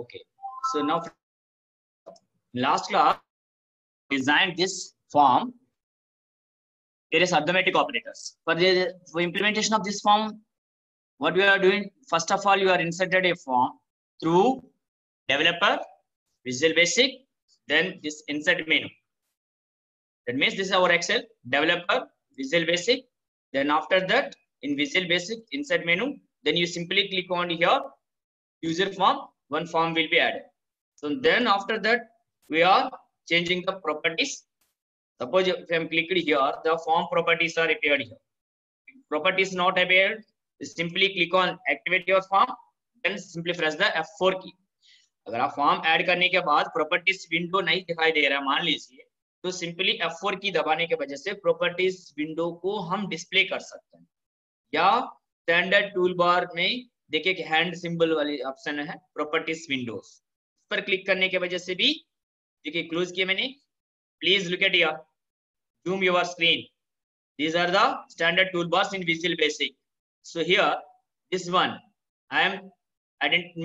Okay. So now last class designed this form various arithmetic operators. For implementation of this form, what we are doing, first of all, you are inserted a form through developer, Visual Basic, then this insert menu. That means this is our Excel, developer, Visual Basic. Then after that, in Visual Basic, insert menu, then you simply click on here, user form, one form will be added. So then after that, we are changing the properties. Suppose if I am clicked here, the form properties are appeared here. If properties not appeared, simply click on activate your form, then simply press the F4 key. अगर आप form add करने के बाद properties window नहीं दिखाई दे रहा मान लीजिए, तो सिंपली F4 की दबाने के वजह से प्रॉपर्टीज विंडो को हम डिस्प्ले कर सकते हैं। या स्टैंडर्ड टूल बार में देखिए कि हैंड सिंबल वाली ऑप्शन है प्रॉपर्टीज विंडोज, इस पर क्लिक करने के वजह से भी देखिए क्लोज किया मैंने। Please look at here, zoom your screen. These are the standard toolbars in Visual Basic. So here, this one, I am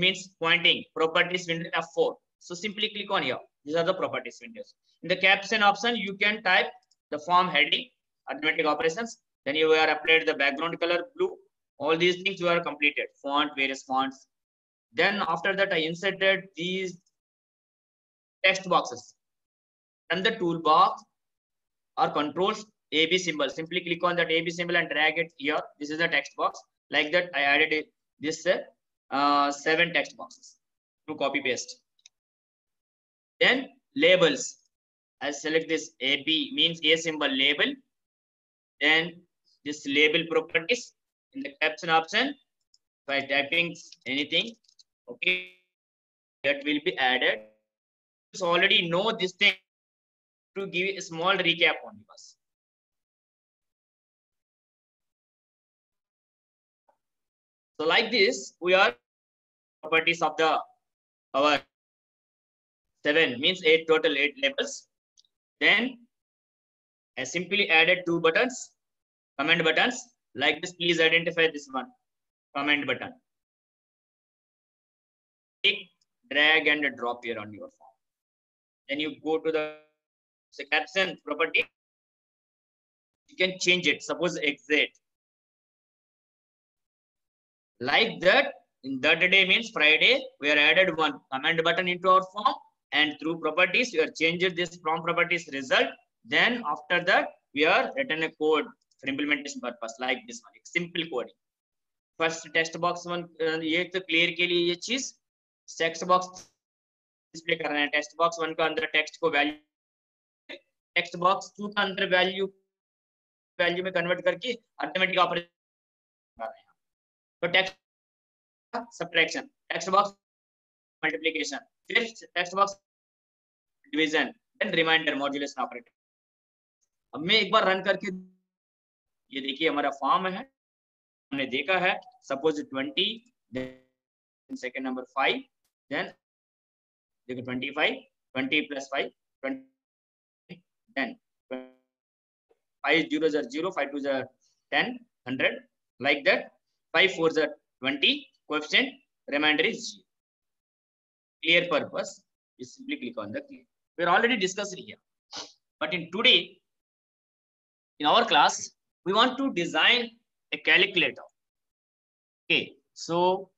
means pointing properties window F4. So simply click on here. These are the properties windows. In the caption option, you can type the form heading, arithmetic operations. Then you are applied the background color blue. All these things you are completed. Font, various fonts. Then after that, I inserted these text boxes. And the toolbox or controls AB symbol. Simply click on that AB symbol and drag it here. This is the text box. Like that, I added this 7 text boxes to copy paste. Then labels. I select this AB means A symbol label. Then this label properties in the caption option by typing anything. Okay, that will be added. You already know this thing. To give a small recap on us. So like this, we are properties of the our 7 means 8 total 8 labels. Then I simply added 2 buttons, comment buttons. Like this, please identify this one, comment button. Click, drag and drop here on your form. Then you go to the caption property, you can change it. Suppose exit. Like that, in that day means Friday, we are added one comment button into our form, and through properties, we are changed this from properties result. Then after that, we are written a code for implementation purpose like this one, simple coding. First text box one, ये तो clear के लिए ये चीज text box display कर रहे हैं. Text box one का अंदर text को value टेक्स्ट बॉक्स 2 का अंदर वैल्यू में कन्वर्ट करके अरिथमेटिक ऑपरेशन कर रहे हैं. तो text subtraction, text box multiplication, फिर text box division, then reminder modulation operator. अब मैं एक बार रन करके ये देखिए हमारा फॉर्म है, हमने देखा है suppose 20, then second number 5, then देखो 25, 20 + 5 20, then 5 0s are 0, 5 2s are 10, 100, like that. 5 4s are 20, coefficient remainder is 0. Clear purpose, you simply click on the clear. We are already discussing here, but in today in our class we want to design a calculator. Okay, so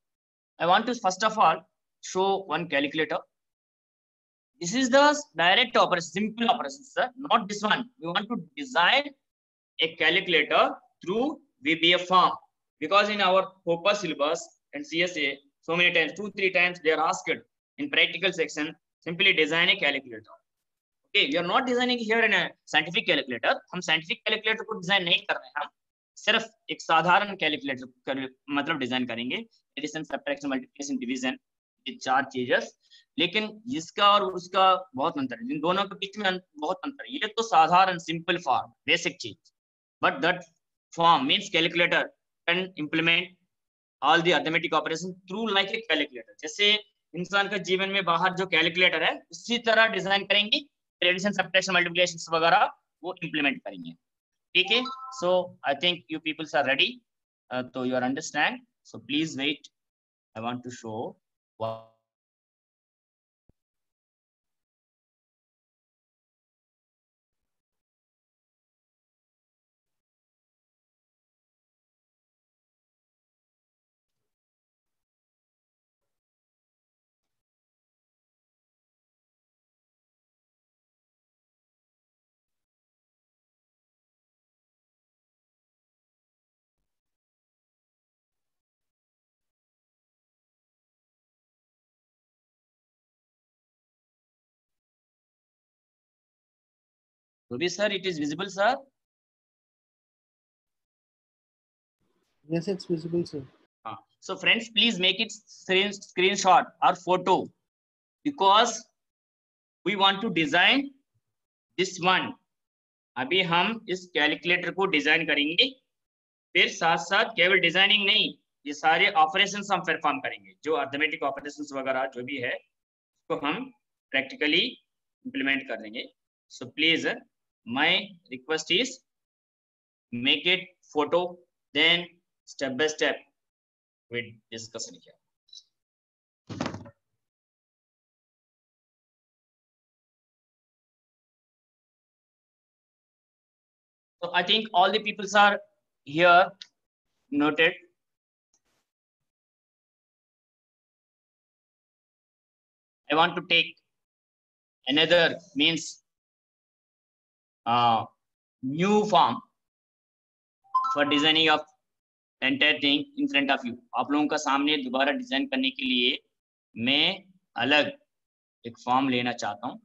I want to first of all show one calculator. This is the direct operation, simple operation, sir. Not this one. We want to design a calculator through VBA form, because in our focus syllabus and CSA, so many times, 2-3 times, they are asked in practical section, simply design a calculator. Okay, we are not designing here in a scientific calculator. हम scientific calculator को design नहीं कर रहे हैं, हम सिर्फ एक साधारण calculator मतलब design करेंगे. Addition, subtraction, multiplication, division, ये 4 चीजें. लेकिन इसका और उसका बहुत अंतर है, इन दोनों के बीच में बहुत अंतर है. ये तो साधारण सिंपल फॉर्म बेसिक चीज, but that form means calculator can implement all the arithmetic operation through like a calculator. जैसे इंसान का जीवन में बाहर जो कैलकुलेटर है उसी तरह डिजाइन करेंगे, एडिशन सब्ट्रैक्शन मल्टीप्लिकेशन वगैरह वो इंप्लीमेंट करेंगे. ठीक है, so I think you peoples are ready, तो you are understand. So please wait, I want to show Ruby sir, it is visible, sir. Yes, it's visible, sir. So friends, please make it screenshot or photo, because we want to design this one. अभी हम इस calculator को design करेंगे, फिर साथ साथ केवल designing नहीं, ये सारे ऑपरेशंस हम परफॉर्म करेंगे, जो अर्थमेटिक ऑपरेशंस वगैरह जो भी है उसको हम प्रैक्टिकली इंप्लीमेंट कर देंगे. So please my request is make it photo, then step by step we discuss it here. So I think all the peoples are here noted. I want to take another means new form for designing of entire thing in front of you. आप लोगों का सामने दोबारा design करने के लिए मैं अलग एक फॉर्म लेना चाहता हूँ,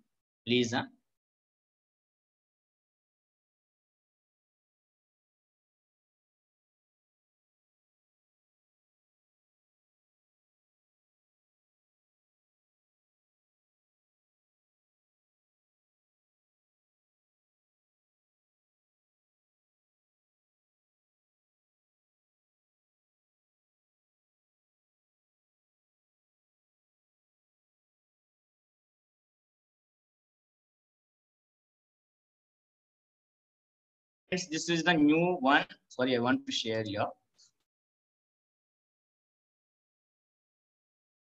प्लीज. हाँ, this is the new one. Sorry, I want to share here.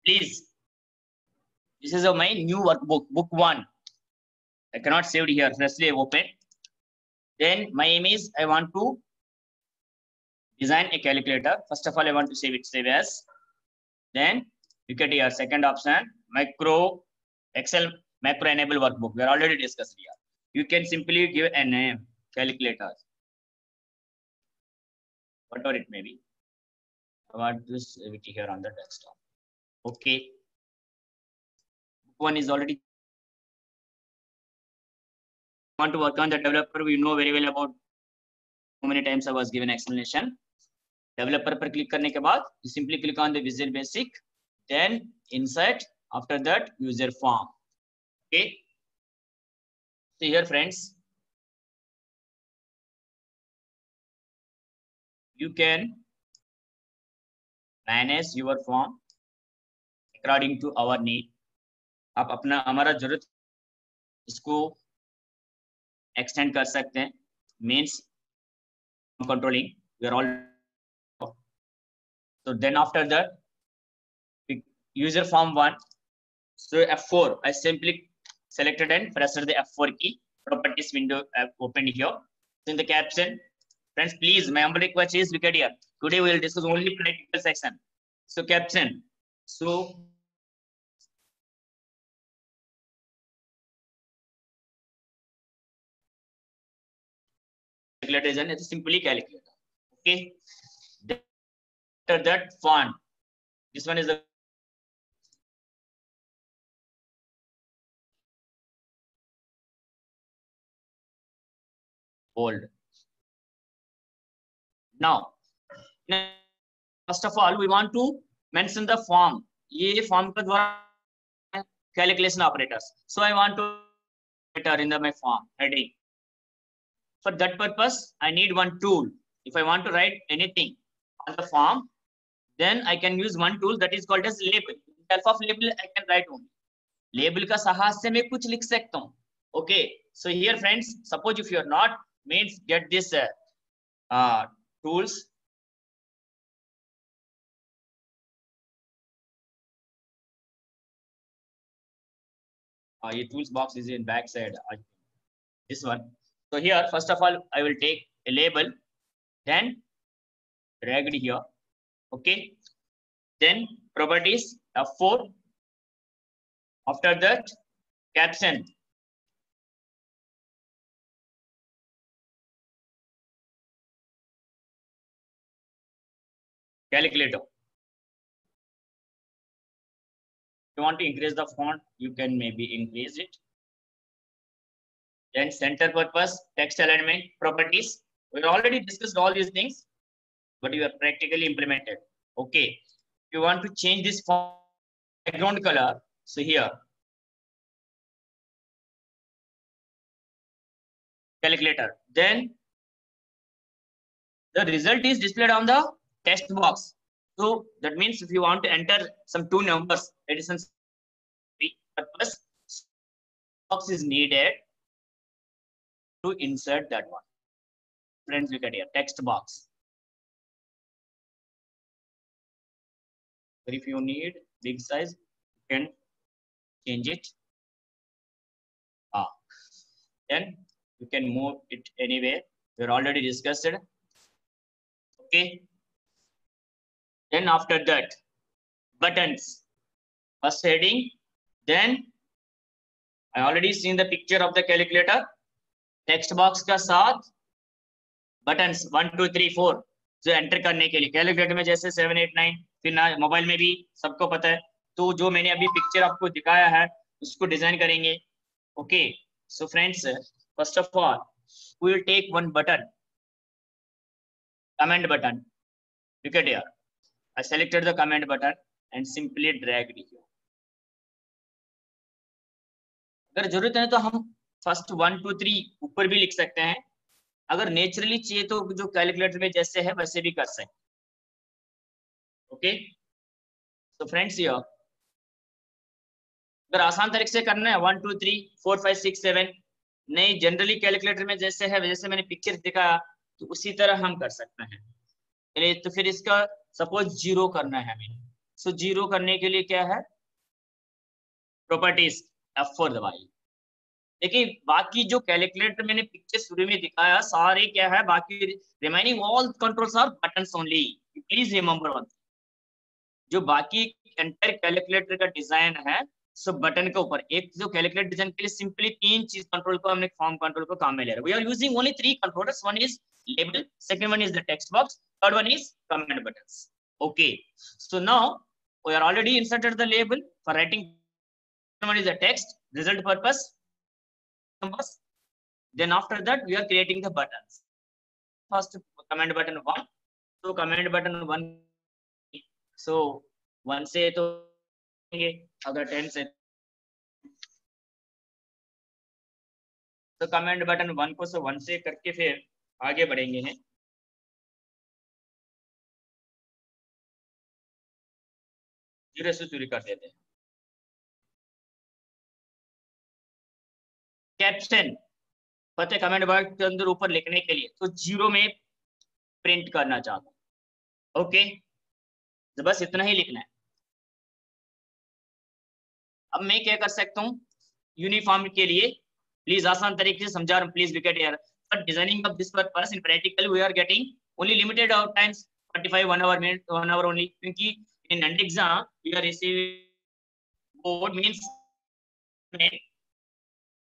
Please, this is my new workbook, book 1. I cannot save it here. Firstly, I open. Then my aim is I want to design a calculator. First of all, I want to save it, save as. Then you get here second option, micro Excel macro enable workbook. We are already discussed here. You can simply give a name, calculator, whatever it may be. I want to save it here on the desktop. Okay. One is already. Want to work on the developer, we know very well about how many times I was given explanation. Developer पर click करने के बाद you simply click on the Visual Basic, then insert, after that user form. Okay. So here friends, you can manage your form according to our need. आप अपना हमारा जरूरत इसको extend कर सकते हैं. Means controlling, we are all. So then after that, user form 1. So F4, I simply selected and pressed the F4 key. Properties window opened here. So in the caption, friends, please, my humble request is look at here. Today we will discuss only practical section. So caption. So calculator is a simply calculator. Okay. After that font. This one is the bold. Now, first of all, we want to mention the form. ये form का द्वारा calculation operators. So I want to enter in my form heading. For that purpose, I need one tool. If I want to write anything on the form, then I can use one tool that is called as label. With help of label, I can write only. Label का सहाय से मैं कुछ लिख सकता हूँ. Okay. So here, friends, suppose if you are not means get this tools. Your tools box is in back side. This one. So here, first of all, I will take a label, then drag it here. Okay. Then properties F4. After that, caption. Calculator. If you want to increase the font, you can maybe increase it. Then center purpose, text alignment, properties. We already discussed all these things, but you are practically implemented. Okay. If you want to change this background color, so here, calculator. Then the result is displayed on the text box. So that means if you want to enter some two numbers, addition purpose box is needed to insert that one. Friends, look at here, text box. But if you need big size, you can change it. Then you can move it anywhere. We already discussed it. Okay. Then after that, buttons. First heading. Then I already seen the picture of the calculator. Text box का साथ buttons 1 2 3 4 जो enter करने के लिए calculator में जैसे 7 8 9 फिर ना मोबाइल में भी सबको पता है. तो जो मैंने अभी पिक्चर आपको दिखाया है उसको डिजाइन करेंगे. Okay. So friends, first of all, we will take one button, command button. Look at here. I selected the command button and simply dragged here. अगर जरूरत है तो हम फर्स्ट 1 2 3 ऊपर भी लिख सकते हैं. अगर नेचुरली चाहिए तो जो कैलकुलेटर में जैसे है वैसे भी कर सकते. ओके. तो फ्रेंड्स ये अगर आसान तरीके से करना है 1 2 3 4 5 6 7 नहीं, जनरली कैलकुलेटर में जैसे है जैसे मैंने पिक्चर दिखाया तो उसी तरह हम कर सकते हैं. तो फिर इसका सपोज 0 करना है हमें. सो 0 करने के लिए क्या है, प्रॉपर्टीज F4 दबाइए. देखिए बाकी जो कैलकुलेटर मैंने पिक्चर शुरू में दिखाया सारे क्या है, बाकी remaining all controls are buttons only. Please remember one, जो बाकी एंटायर कैलकुलेटर का डिजाइन है सब बटन के ऊपर. एक जो कैलकुलेटर डिजाइन के लिए सिंपली 3 चीज कंट्रोल को हमने फॉर्म कंट्रोल को काम में ले रहे हैं. We are using only 3 controllers. One is label, second one is the text box, third one is command buttons. Okay. So now we are already inserted the label for writing. one is the text, result purpose, numbers. Then after that we are creating the buttons. First command button 1. So command button 1, so 1 से तो अगर 10 से तो command button 1 को 1 से करके फिर आगे बढ़ेंगे हैं. 0 से शुरू कर देते हैं. कैप्शन पता है कमेंट बॉक्स के अंदर ऊपर लिखने के लिए तो 0 में प्रिंट करना चाहता हूं. ओके. तो बस इतना ही लिखना है. अब मैं क्या कर सकता हूं यूनिफॉर्म के लिए, प्लीज आसान तरीके से समझा रहा हूं. Please look at here. For designing of this purpose in practical we are getting only limited hour times 45 1 hour minute 1 hour only, क्योंकि in end exam we are receiving board means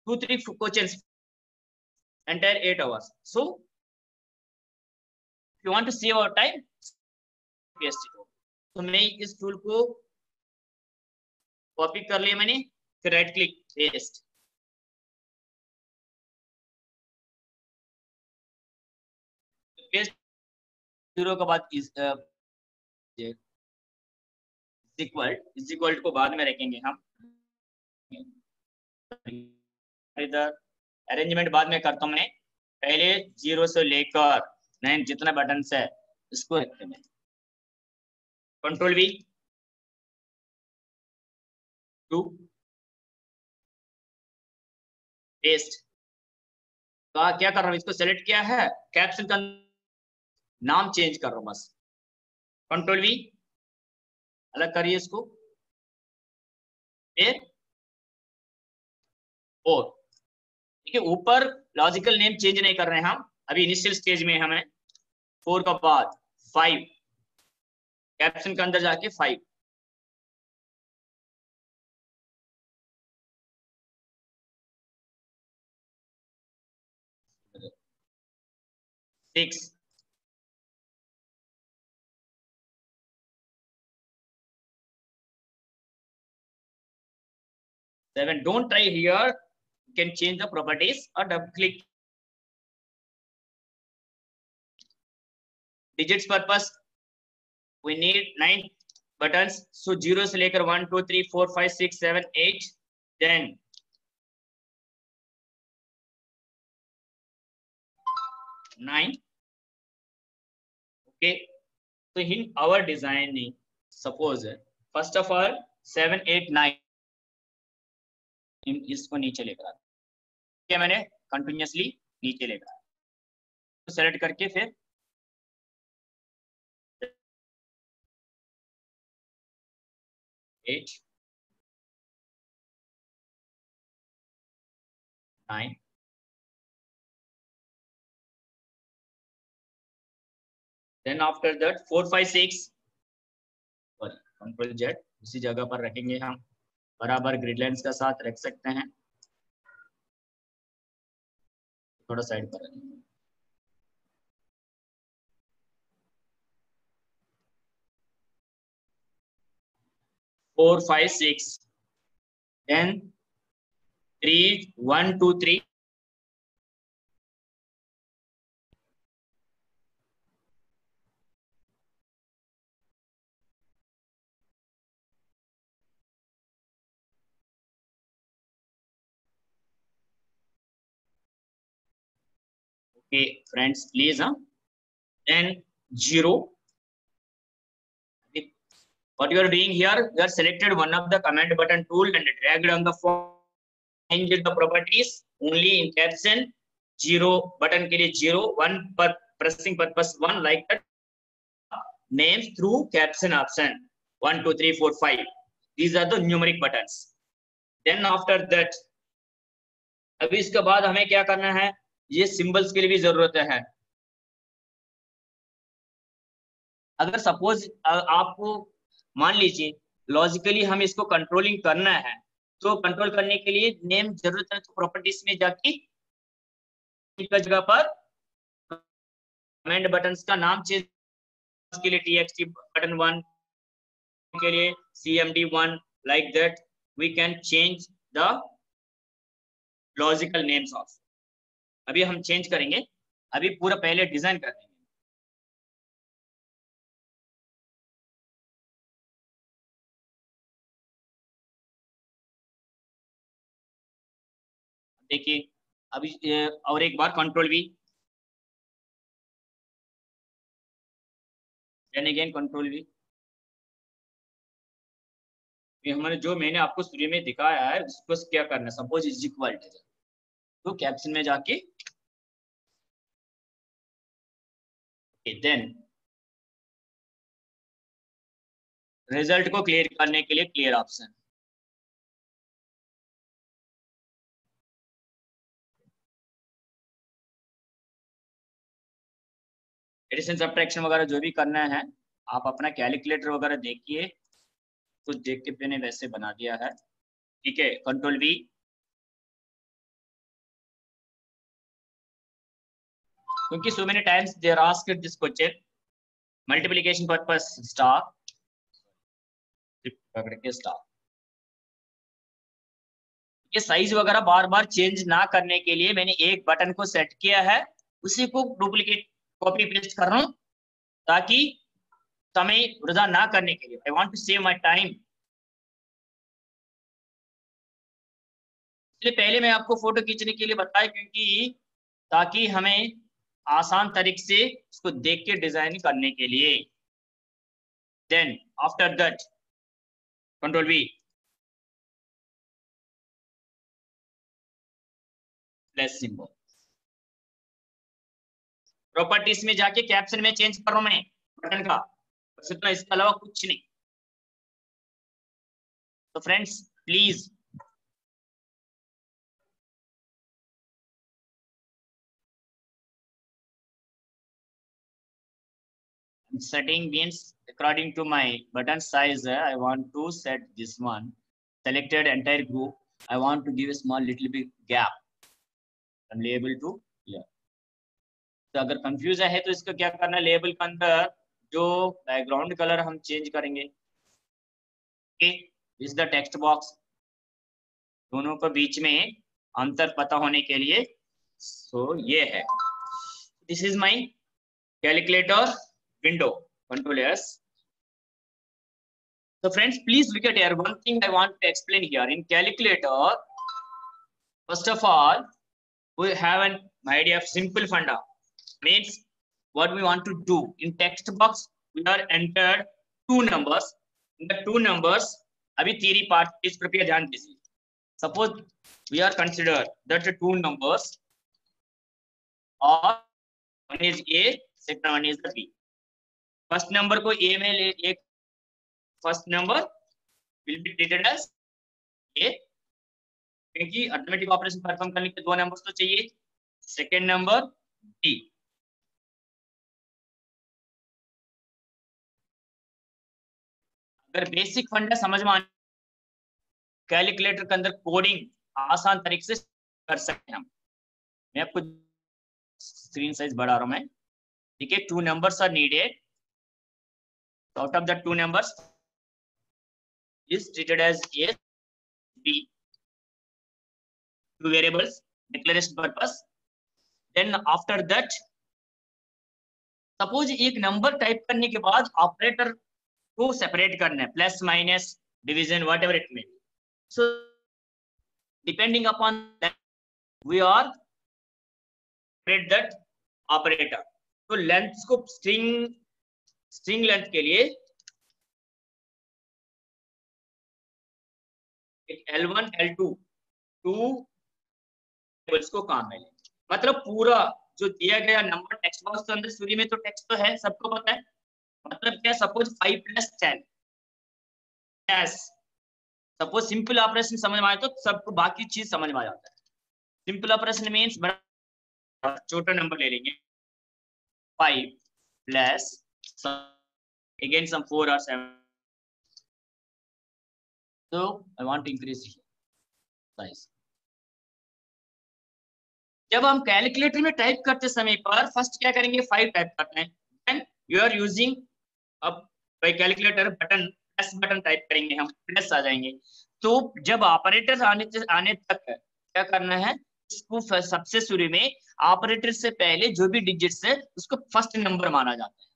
2 3 questions entire 8 hours. So if you want to save our time, paste it. तो मैं इस tool को copy कर लिया मैंने, फिर right click paste. Paste 0 के बाद इज इक्वल को बाद में रखेंगे हम. इधर अरेंजमेंट बाद में करता हूं मैं. पहले 0 से लेकर 9 जितना बटन है इसको रखते हैं. Control V 2 paste. तो क्या कर रहा हूं, इसको सेलेक्ट किया है, कैप्शन का नाम चेंज कर रहा हूं बस. कंट्रोल V अलग करिए इसको. फिर और ठीक है, ऊपर लॉजिकल नेम चेंज नहीं कर रहे हैं हम, अभी इनिशियल स्टेज में हमें. 4 का बाद 5 कैप्शन के अंदर जाके 5. Six 7. Don't try here can change the properties or double click. Digits purpose, we need 9 buttons. So 0 से लेकर 1 2 3 4 5 6 7 8 10 9. Okay, so in our designing, suppose first of all 7 8 9 इसको नीचे लेकर आता, क्या मैंने कंटिन्यूअसली नीचे लेकर आया, तो सेलेक्ट करके फिर eight 9 then after that 4 5 6 sorry control Z उसी जगह पर रखेंगे हम, बराबर ग्रिड लाइंस का साथ रख सकते हैं, थोड़ा साइड पर रखेंगे। 4 5 6 then 3 1 2 3 okay friends please then 0. What you are doing here, you are selected one of the command button tool and dragged on the form, change the properties only in caption 0 button के लिए 0 1 पर pressing purpose 1 like that, names through caption option 1 2 3 4 5, these are the numeric buttons. Then after that अभी इसके बाद हमें क्या करना है, ये सिंबल्स के लिए भी जरूरत है। अगर सपोज आपको मान लीजिए लॉजिकली हम इसको कंट्रोलिंग करना है, तो कंट्रोल करने के लिए नेम जरूरत है, तो प्रॉपर्टीज में जाके जगह पर कमांड बटन्स का नाम चेंज के लिए txt बटन 1 के लिए cmd1 like that we can change the logical names of. अभी हम चेंज करेंगे, अभी पूरा पहले डिजाइन कर देंगे। देखिए अभी और एक बार control V, then again control V, हमारे जो मैंने आपको शुरू में दिखाया है उसको क्या करना है, सपोज इज इक्वल टू, तो कैप्शन में जाके देन रिजल्ट को क्लियर करने के लिए क्लियर ऑप्शन, एडिशन सब्ट्रैक्शन वगैरह जो भी करना है आप अपना कैलकुलेटर वगैरह देखिए, कुछ देख के मैंने वैसे बना दिया है। ठीक है, कंट्रोल वी, क्योंकि so many times they are asked this question, multiplication purpose star पकड़ के स्टार, ये साइज वगैरह बार बार चेंज ना करने के लिए मैंने एक बटन को सेट किया है, उसी को डुप्लीकेट कॉपी पेस्ट कर रहा हूं ताकि समय वृथा ना करने के लिए, I want to save my time. इसलिए पहले मैं आपको फोटो खींचने के लिए बताया, क्योंकि ताकि हमें आसान तरीके से इसको देख के डिजाइन करने के लिए। Then after that control V, plus symbol, properties में जाके कैप्शन में चेंज कर रहा हूं मैं बटन का, बस इतना, इसके अलावा कुछ नहीं। तो friends please setting means according to my button size, I want to set this one, selected entire group, I want to give a small little bit gap and label to here. तो अगर confuse है तो इसको क्या करना है, label के अंदर जो बैकग्राउंड कलर हम चेंज करेंगे, ओके, इस द टेक्स्ट बॉक्स, दोनों को बीच में अंतर पता होने के लिए। सो ये है, this is my calculator window, control S. So friends, please look at here. One thing I want to explain here in calculator. First of all, we have an idea of simple funda. Means what we want to do in text box. We are entered two numbers. In the two numbers, abhi theory part is prepare ध्यान दीजिए. Suppose we are considered that the two numbers are one is A, second one is the B. First number को A में ले, एक first number will be treated as A, क्योंकि arithmetic operation perform करने के दो नंबर्स तो चाहिए. Second number B. अगर बेसिक फंडा समझ में आने, कैलकुलेटर के अंदर कोडिंग आसान तरीके से कर सकते हैं हम. मैं आपको स्क्रीन साइज बढ़ा रहा हूं मैं. ठीक है, two numbers are needed. Out of the two numbers is treated as A, B, two variables, declaration purpose. Then after that, suppose एक नंबर टाइप करने के बाद ऑपरेटर को सेपरेट करना है, plus minus division whatever it may be. So depending upon that we are separate that operator. तो length को string length के लिए L1 L2 टू टेबल्स को काम में ले. मतलब पूरा जो दिया गया नंबर टेक्स्ट बॉक्स के अंदर शुरू में तो टेक्स्ट तो है, सबको पता है. मतलब क्या, suppose 5 + 10 yes. Suppose simple operation समझ में आए तो सबको बाकी चीज समझ में आ जाता है. सिंपल ऑपरेशन मींस बड़ा छोटा नंबर ले लेंगे, 5 प्लस अगेन सम 4 और 7. So I want to increase size. जब हम कैलकुलेटर में टाइप करते समय पर फर्स्ट क्या करेंगे, 5 टाइप करते हैं. देन यू आर यूजिंग अब by calculator button, plus button type करेंगे हम, प्लस आ जाएंगे. तो जब ऑपरेटर आने तक क्या करना है, इसको सबसे शुरू में ऑपरेटर से पहले जो भी डिजिट्स है उसको फर्स्ट नंबर माना जाता है.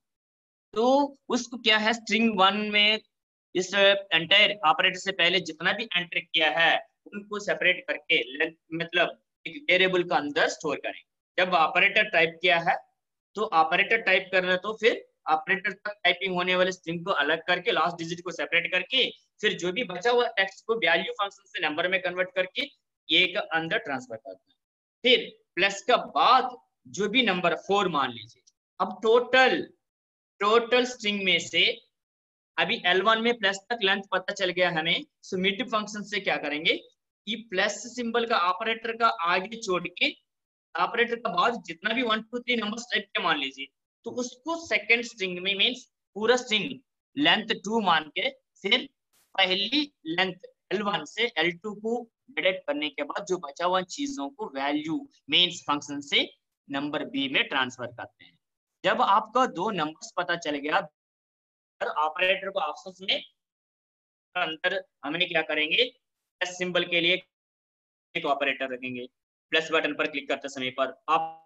तो उसको क्या है, स्ट्रिंग 1 में इस एंटायर ऑपरेटर से पहले जितना भी एंटर किया है उनको सेपरेट करके मतलब एक वेरिएबल का अंदर स्टोर करें. जब ऑपरेटर टाइप किया है तो ऑपरेटर टाइप करना, तो फिर ऑपरेटर तक टाइपिंग होने वाले स्ट्रिंग को अलग करके लास्ट डिजिट को सेपरेट करके फिर जो भी बचा हुआ टेक्स्ट को वैल्यू फंक्शन से नंबर में कन्वर्ट करके ये का अंदर ट्रांसफर करता है. फिर प्लस का बाद जो भी नंबर 4 मान लीजिए. अब टोटल स्ट्रिंग में से अभी L1 में प्लस तक लेंथ पता चल गया हमें. सो मिड फंक्शन से क्या करेंगे कि प्लस सिंबल का ऑपरेटर का आगे छोड़ के ऑपरेटर का बाद जितना भी 1 2 3 नंबर्स टाइप के मान लीजिए, तो उसको सेकंड स्ट्रिंग में मींस पूरा स्ट्रिंग लेंथ 2 मान के फिर पहली लेंथ L1 से L2 को डिडक्ट करने के बाद जो बचा हुआ चीजों को वैल्यू मींस फंक्शन से नंबर B में ट्रांसफर करते हैं. जब आपका दो नंबर्स पता चल गया, ऑपरेटर को ऑप्शंस में अंदर हमें क्या करेंगे, प्लस सिंबल के लिए एक ऑपरेटर रखेंगे. प्लस बटन पर क्लिक करते समय पर आप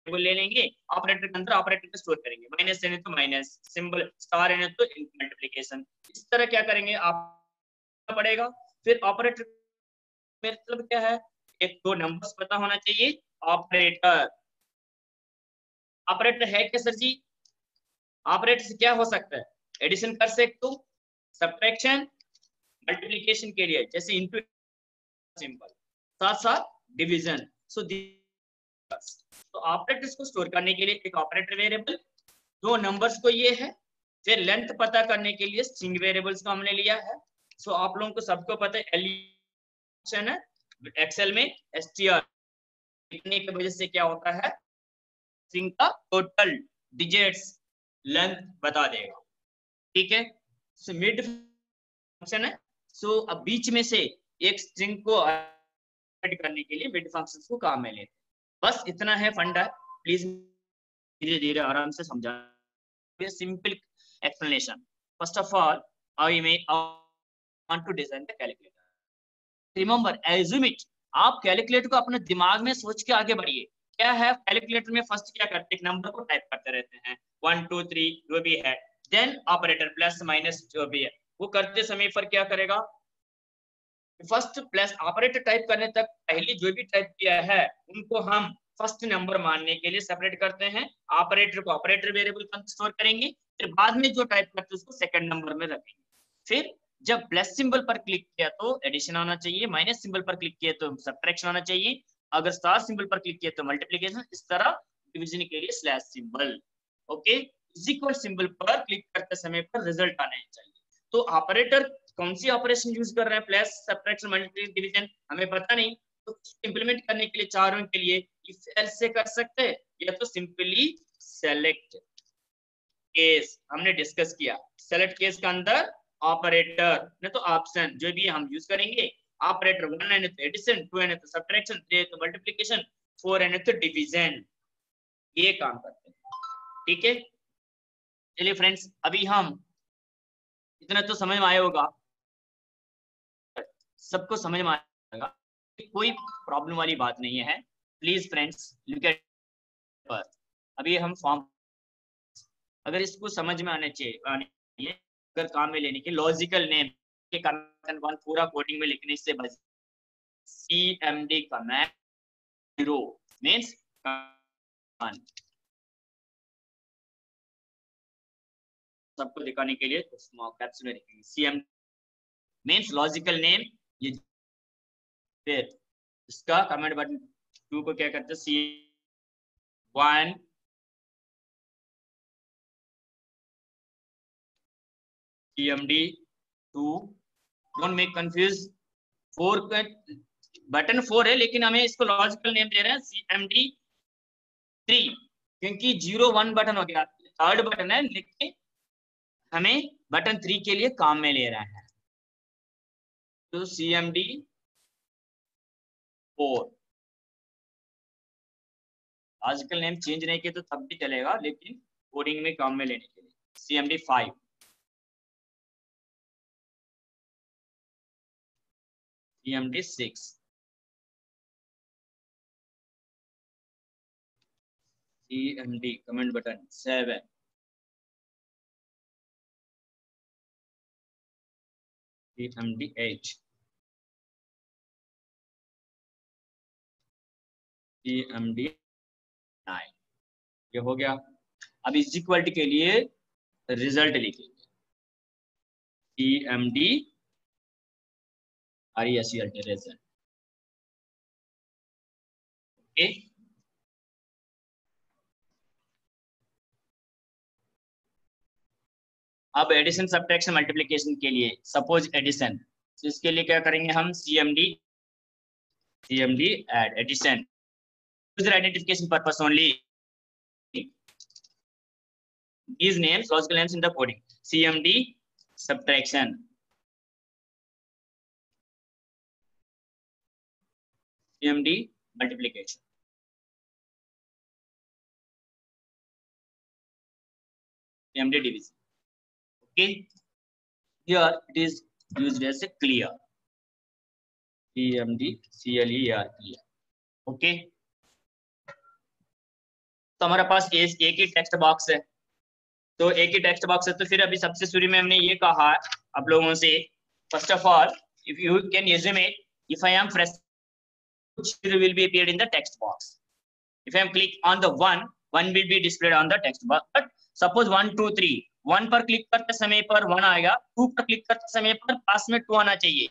ले लेंगे, ऑपरेटर के अंदर ऑपरेटर को स्टोर करेंगे. माइनस है तो माइनस सिंबल, स्टार है तो मल्टीप्लिकेशन. इस तरह क्या करेंगे आप पड़ेगा. फिर ऑपरेटर मतलब क्या है, एक दो नंबर्स पता होना चाहिए. ऑपरेटर है क्या सर जी, ऑपरेटर से क्या हो सकता है, एडिशन कर सकते हो, सब्ट्रैक्शन, मल्टीप्लिकेशन के लिए जैसे इनटू सिंपल, साथ साथ डिवीजन. सो तो ऑपरेटर्स को स्टोर करने के लिए एक ऑपरेटर वेरिएबल, दो नंबर्स को ये है. फिर लेंथ पता करने के लिए स्ट्रिंग वेरिएबल्स को हमने लिया है. सो आप लोगों को सबको पता है एलिशन है एक्सेल में str लिखने की वजह से क्या होता है, स्ट्रिंग का टोटल डिजिट्स लेंथ बता देगा. ठीक है, सो मिड फंक्शन है. सो अब बीच में से एक स्ट्रिंग को ऐड करने के लिए मिड फंक्शंस को काम में लेते. बस इतना है फंडा. प्लीज धीरे धीरे आराम से समझा. Simple explanation. First of all I want to design the calculator. Remember, assume it आप कैलकुलेटर को अपने दिमाग में सोच के आगे बढ़िए। क्या है कैलकुलेटर में फर्स्ट क्या करते हैं, नंबर को टाइप करते रहते हैं 1 2 3 जो भी है, देन ऑपरेटर प्लस माइनस जो भी है वो करते समय पर क्या करेगा, फर्स्ट प्लस ऑपरेटर टाइप करने तक पहले जो भी टाइप किया है उनको हम फर्स्ट नंबर मानने के लिए सेपरेट करते हैं, ऑपरेटर को ऑपरेटर वेरिएबल पर स्टोर करेंगे, फिर बाद में जो टाइप करते हैं उसको सेकंड नंबर में रखेंगे। फिर जब प्लस सिंबल पर क्लिक किया तो एडिशन होना चाहिए, माइनस सिंबल पर क्लिक किया तो सब्ट्रैक्शन होना चाहिए, अगर स्टार सिंबल पर क्लिक किया तो मल्टीप्लिकेशन, इस तरह डिवीजन के लिए slash symbol. Okay, equal symbol पर क्लिक करते समय पर रिजल्ट आना चाहिए। तो ऑपरेटर कौन सी ऑपरेशन यूज कर रहे हैं, प्लस सब्ट्रैक्शन मल्टीप्लिकेशन डिवीजन हमें पता नहीं, तो इंप्लीमेंट करने के लिए चारों के लिए इफ एल्स से कर सकते हैं या तो सिंपली सेलेक्ट केस हमने डिस्कस किया, सेलेक्ट केस के अंदर ऑपरेटर नहीं तो ऑप्शन जो भी हम यूज करेंगे, ऑपरेटर 1 है तो एडिशन, 2 है तो सब्ट्रैक्शन, 3 है तो मल्टीप्लिकेशन, 4 है तो डिवीजन, ये काम करते हैं। ठीक है, चलिए फ्रेंड्स अभी हम इतना तो समझ में आया होगा, सबको समझ में आएगा, कोई प्रॉब्लम वाली बात नहीं है। प्लीज फ्रेंड्स लुक एट पर अभी हम फॉर्म, अगर इसको समझ में आने चाहिए, अगर काम में लेने के लॉजिकल नेम के कमेंट पूरा कोडिंग में लिखने से बच, CMD कमेंट 0 मींस सबको दिखाने के लिए स्मॉल कैप्स में लिखेंगे CMD मींस लॉजिकल नेम, ये फिर इसका कमेंट बटन 2 को क्या करते हैं C1 CMD 2, don't make confuse, 4 का बटन 4 है लेकिन हमें इसको लॉजिकल नेम दे रहे हैं CMD 3 क्योंकि 0 1 बटन हो गया, थर्ड बटन है लेकिन हमें बटन 3 के लिए काम में ले रहा है, तो CMD 4 लॉजिकल नेम चेंज नहीं किया तो तब भी चलेगा लेकिन कोडिंग में काम में लेने के लिए CMD 5 CMD 6 CMD comment button 7 CMD 8 CMD 9, ये हो गया। अब इस इक्वलिटी के लिए रिजल्ट लिखेंगे CMD RESULT रिजल्ट। ओके, अब एडिशन सब्ट्रैक्शन मल्टीप्लिकेशन के लिए सपोज एडिशन, तो इसके लिए क्या करेंगे हम CMD add addition, user identification purpose only, these names logical names in the coding, CMD subtraction, CMD multiplication, CMD division. Okay, here it is used as a clear, CMD CLER clear. Okay, तो हमारे पास एक ही text box है, तो एक ही text box है, तो फिर अभी सबसे शुरू में हमने ये कहा आप लोगों से, first of all if you can assume if I am fresh will be appeared in the text box, if I am click on the one will be displayed on the text box, but suppose 1 2 3 1 पर click करते समय पर 1 आएगा, 2 पर click करते समय पर पास में 2 आना चाहिए,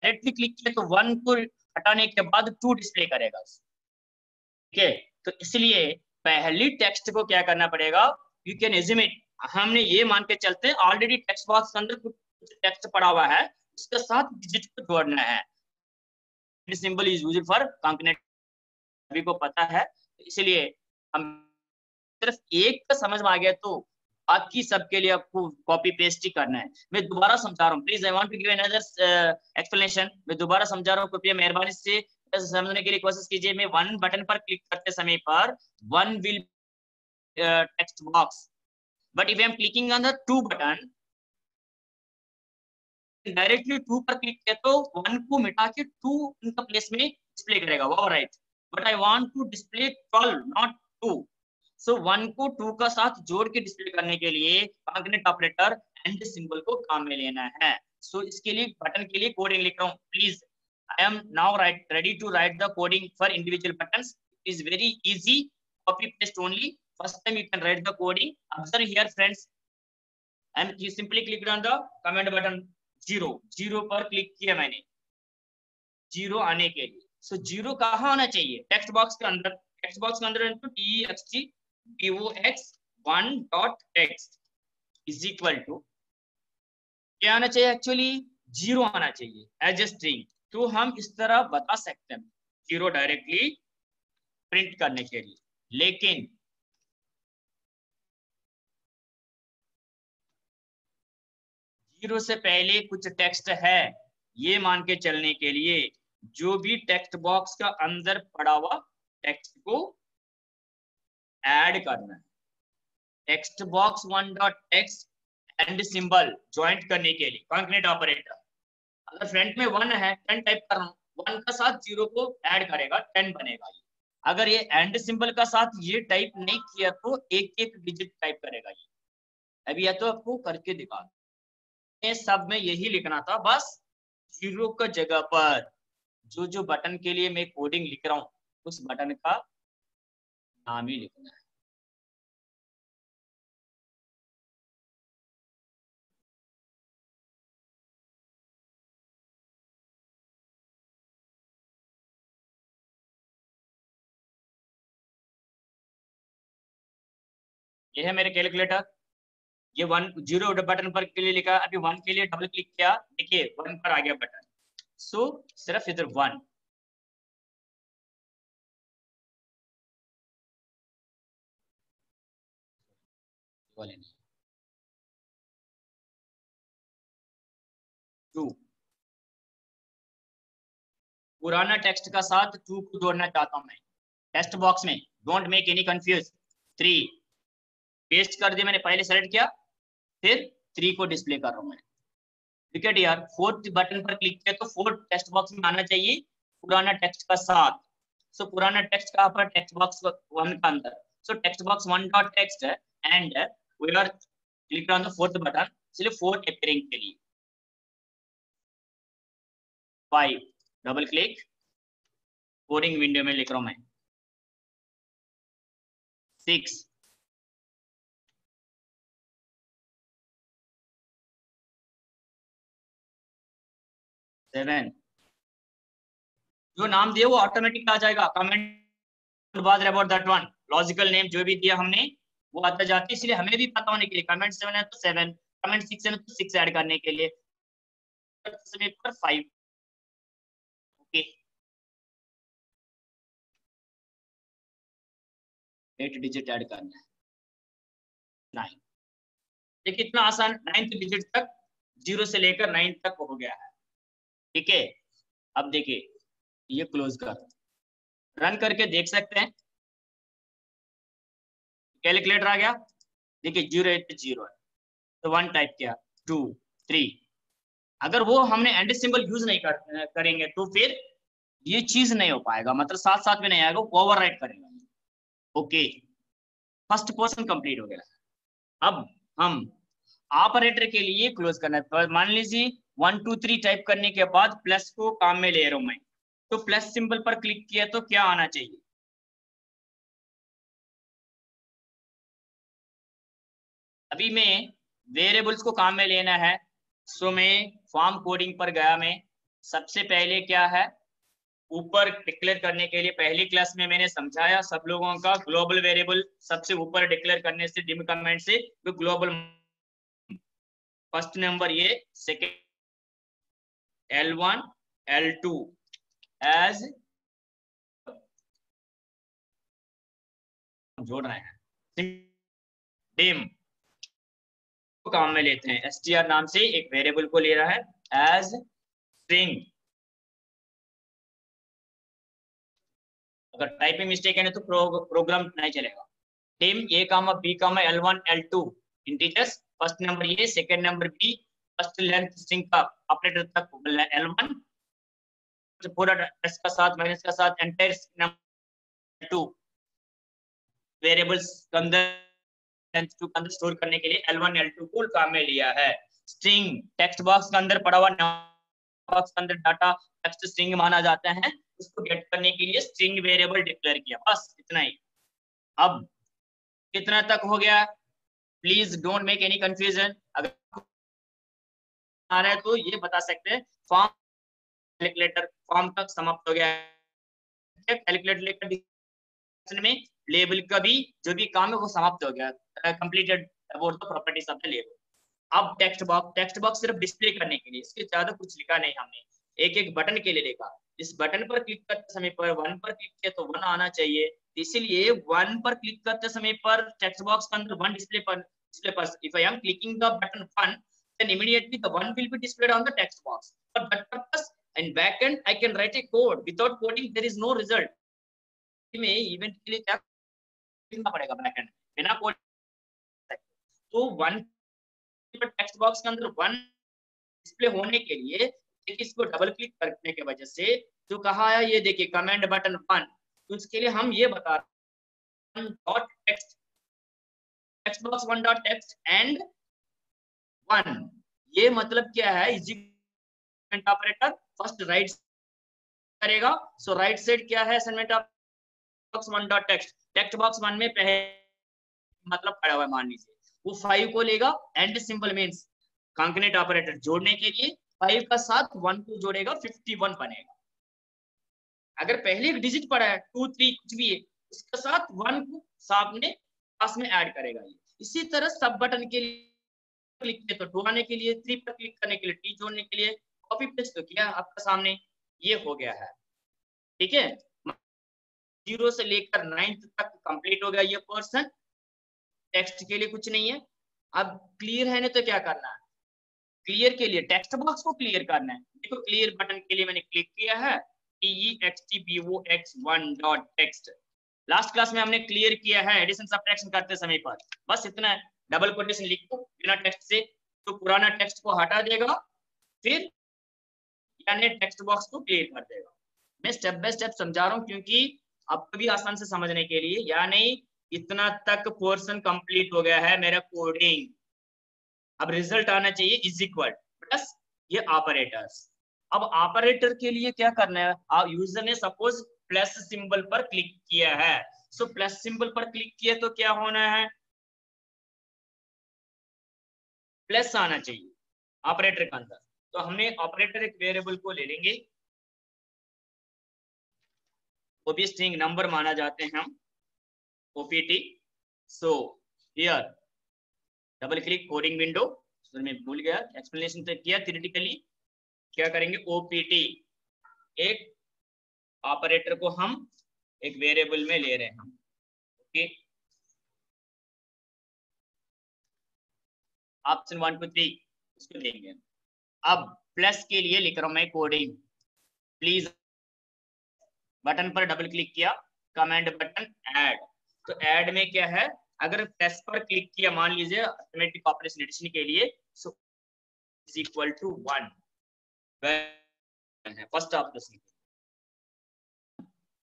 डायरेक्टली क्लिक किया तो 1 को हटाने के बाद 2 डिस्प्ले करेगा। ठीक है, तो इसलिए पहली टेक्स्ट को क्या करना पड़ेगा, यू कैन एस्यूमेट, हमने ये मान के चलते हैं ऑलरेडी टेक्स्ट बॉक्स के अंदर कुछ टेक्स्ट पड़ा हुआ है, उसके साथ डिजिट को जोड़ना है, symbol is used for concatenate, सभी को पता है, इसलिए हम सिर्फ एक का समझ में आ गया तो बाकी सबके लिए आपको कॉपी पेस्ट ही करना है। मैं दोबारा समझा रहा हूँ, please I want to give another explanation, मैं दोबारा समझा रहा हूँ, कृपया मेहरबानी से समझने के लिए कोशिश कीजिए। मैं 1 बटन पर क्लिक करते समय पर 1 will text box, but if I M clicking on the 2 button directly 2 पर क्लिक किया तो 1 को मिटा के 2 उनका प्लेस में डिस्प्ले करेगा, वो right. But I want to display 12 not 2। So 1 को 2 का साथ जोड़ के डिस्प्ले करने के लिए कॉन्कैटनेट ऑपरेटर एंड सिंबल को काम में लेना है। सो इसके लिए बटन के लिए कोडिंग लिख रहा हूँ। Please I am now ready to write the coding for individual buttons. It is very easy, copy paste only. First time you can write the coding. Observe here friends, and you simply click on the command button 0 पर click किया मैंने 0 आने के लिए। सो 0 कहाँ आना चाहिए? Text box के अंदर। टेक्स्ट बॉक्स के अंदर text box 1 dot text is equal to क्या आना चाहिए? एक्चुअली 0 आना चाहिए एज ए स्ट्रिंग। तो हम इस तरह बता सकते हैं 0 डायरेक्टली प्रिंट करने के लिए। लेकिन 0 से पहले कुछ टेक्स्ट है, ये मान के चलने के लिए जो भी टेक्स्ट बॉक्स का अंदर पड़ा हुआ टेक्स्ट को ऐड करना है। Text box 1 dot text and symbol joint करने के लिए कॉन्कैटनेट ऑपरेटर, अगर फ्रंट में 1 है 10 टाइप कर रहा हूँ, 1 का साथ 0 को ऐड करेगा 10 बनेगा ये। अगर ये एंड सिंबल का साथ ये टाइप नहीं किया तो एक एक डिजिट टाइप करेगा ये। अभी या तो आपको करके दिखा, सब में यही लिखना था, बस 0 का जगह पर जो बटन के लिए मैं कोडिंग लिख रहा हूँ उस बटन का नाम ही लिखना है। ये है मेरे कैलकुलेटर, ये 0 बटन पर के लिए लिखा, अभी 1 के लिए डबल क्लिक किया, देखिए 1 पर आ गया बटन। सो सिर्फ इधर 1 2 पुराना टेक्स्ट का साथ 2 को जोड़ना चाहता हूं मैं टेक्स्ट बॉक्स में। Don't make any confuse. 3 paste कर दिया मैंने, पहले सेलेक्ट किया फिर 3 को डिस्प्ले कर रहा हूं मैं। ठीक है यार, 4th बटन पर क्लिक किया तो 4th टेक्स्ट बॉक्स में आना चाहिए पुराना टेक्स्ट का साथ। सो पुराना टेक्स्ट कहां पर? टेक्स्ट बॉक्स 1 का अंदर। So text box 1 dot text and we are click on the 4th button, सिर्फ 4 अपीयरिंग के लिए 5 डबल क्लिक, कोडिंग विंडो में लिख रहा हूं मैं 6 7 जो नाम दिया वो ऑटोमेटिक आ जाएगा। कमेंट बाद about that one, logical name जो भी दिया हमने वो आता जाती है, इसलिए हमें भी पता होने के लिए कमेंट 7 है तो 7, कमेंट 6 है तो 6 ऐड करने के लिए पर 5। ओके 8 डिजिट ऐड करना है 9। ये कितना आसान, 9th डिजिट तक 0 से लेकर 9 तक हो गया है। ठीक है, अब देखिए ये क्लोज कर रन करके देख सकते हैं, कैलकुलेटर आ गया। देखिए 0 है 0 है तो 1 टाइप किया, 2 3। अगर वो हमने एंड सिंबल यूज नहीं करेंगे तो फिर ये चीज नहीं हो पाएगा, मतलब साथ साथ में नहीं आएगा, ओवरराइट करेगा। ओके फर्स्ट पोर्शन कंप्लीट हो गया। अब हम ऑपरेटर के लिए क्लोज करना है। मान लीजिए 1 2 3 टाइप करने के बाद प्लस को काम में ले रहा हूं मैं, तो प्लस सिंबल पर क्लिक किया तो क्या आना चाहिए? अभी मैं वेरिएबल्स को काम में लेना है, सो मैं फॉर्म कोडिंग पर गया। मैं सबसे पहले क्या है, ऊपर डिक्लेयर करने के लिए पहली क्लास में मैंने समझाया सब लोगों का, ग्लोबल वेरिएबल सबसे ऊपर डिक्लेयर करने से डिम कमेंट से तो ग्लोबल फर्स्ट नंबर ये, सेकेंड L1 L2 एज जोड़ रहे हैं डिम को काम में लेते हैं, str नाम से एक वेरिएबल को ले रहा है एज स्ट्रिंग। अगर टाइपिंग मिस्टेक है तो प्रोग्राम नहीं चलेगा। Dim A, B, L1 L2 integers, first number ये, second number B, first length string का ऑपरेटर तक L1, पूरा टेक्स्ट का साथ माइनस का साथ एंटायर नंबर 2 वेरिएबल्स के अंदर लेंथ 2 के अंदर स्टोर करने के लिए L1 L2 को काम में लिया है। स्ट्रिंग टेक्स्ट बॉक्स के अंदर पड़ा हुआ बॉक्स के अंदर डाटा टेक्स्ट स्ट्रिंग माना जाता है, उसको गेट करने के लिए स्ट्रिंग वेरिएबल डिक्लेयर किया, बस इतना ही। अब कितना तक हो गया, please don't make any confusion. अगर आ रहा है तो ये बता सकते हैं फॉर्म कैलकुलेटर फॉर्म तक समाप्त हो गया है। कैलकुलेटर में लेबल का भी जो भी काम है वो समाप्त हो गया, completed about the properties of the label. अब टेक्स्ट बॉक्स सिर्फ डिस्प्ले करने के लिए, इसके ज्यादा कुछ लिखा नहीं हमने, एक एक बटन के लिए लिखा। इस बटन पर क्लिक करते समय पर 1 पर क्लिक किया तो 1 आना चाहिए, इसीलिए 1 पर क्लिक करते समय पर टेक्स्ट बॉक्स के अंदर 1 डिस्प्ले पर if I M clicking the button 1 then immediately the 1 will be displayed on the text box. For that purpose in backend I can write a code, without coding there is no result। में event के लिए क्या लिखना पड़ेगा backend बिना code, तो 1 text box के अंदर 1 डिस्प्ले होने के लिए इसको डबल क्लिक करने की वजह से जो कहा है ये देखिए कमांड बटन 1, तो इसके लिए हम ये बता रहे हैं dot text box 1 dot text and 1, ये मतलब क्या है, इज ऑपरेटर फर्स्ट राइट करेगा, सो राइट साइड क्या है assignment of box 1 dot text, text box 1 में पहले मतलब पड़ा हुआ है मान लीजिए, वो 5 को लेगा, and symbol means concatenate operator जोड़ने के लिए 5 का साथ 1 को जोड़ेगा 51 बनेगा। अगर पहले एक डिजिट पड़ा है 2 3 कुछ भी है, उसके साथ 1 को सामने पास में ऐड करेगा ये। इसी तरह सब बटन के लिए क्लिक किया तो 2 आने के लिए, 3 पर क्लिक करने के लिए टी जोड़ने के लिए, कॉपी पेस्ट तो किया आपका सामने ये हो गया है, ठीक है। 0 से लेकर 9th तक कंप्लीट हो गया ये पोर्शन, टेक्स्ट के लिए कुछ नहीं है। अब क्लियर है ना, तो क्या करना है, क्लियर के लिए टेक्स्ट बॉक्स को क्लियर करना है। देखो क्लियर बटन के लिए मैंने क्लिक किया है textbox1.text, लास्ट क्लास में हमने क्लियर किया है एडिशन सब्ट्रैक्शन करते समय पर, बस इतना है। डबल कोटेशन लिख दो बिना टेक्स्ट से, तो पुराना टेक्स्ट को हटा देगा, फिर यानी टेक्स्ट बॉक्स को क्लियर कर देगा। मैं स्टेप बाय स्टेप समझा रहा हूँ क्योंकि आपको भी आसान से समझने के लिए, यानी इतना तक पोर्शन कंप्लीट हो गया है मेरा कोडिंग। अब रिजल्ट आना चाहिए इज इक्वल प्लस ये ऑपरेटर्स। अब ऑपरेटर के लिए क्या करना है, यूजर ने सपोज प्लस सिंबल पर क्लिक किया है, सो प्लस सिंबल पर क्लिक किया तो क्या होना है, प्लस आना चाहिए ऑपरेटर के अंदर। तो हमने ऑपरेटर एक वेरिएबल को ले लेंगे, वो भी स्ट्रिंग नंबर माना जाते हैं हम, OPT. So here double click coding window, मैं भूल गया एक्सप्लेनेशन तो किया थ्योरेटिकली, क्या करेंगे ओपीटी, एक ऑपरेटर को हम एक वेरिएबल में ले रहे हैं हम, ओके। ऑप्शन 1 2 3 उसको देंगे। अब प्लस के लिए लिख रहा हूं मैं कोडिंग, प्लीज बटन पर डबल क्लिक किया, कमांड बटन ऐड, तो ऐड में क्या है, अगर प्लस पर क्लिक किया मान लीजिए अरिथमेटिक ऑपरेशन एडिशन के लिए, सो इज इक्वल टू 1 है first operation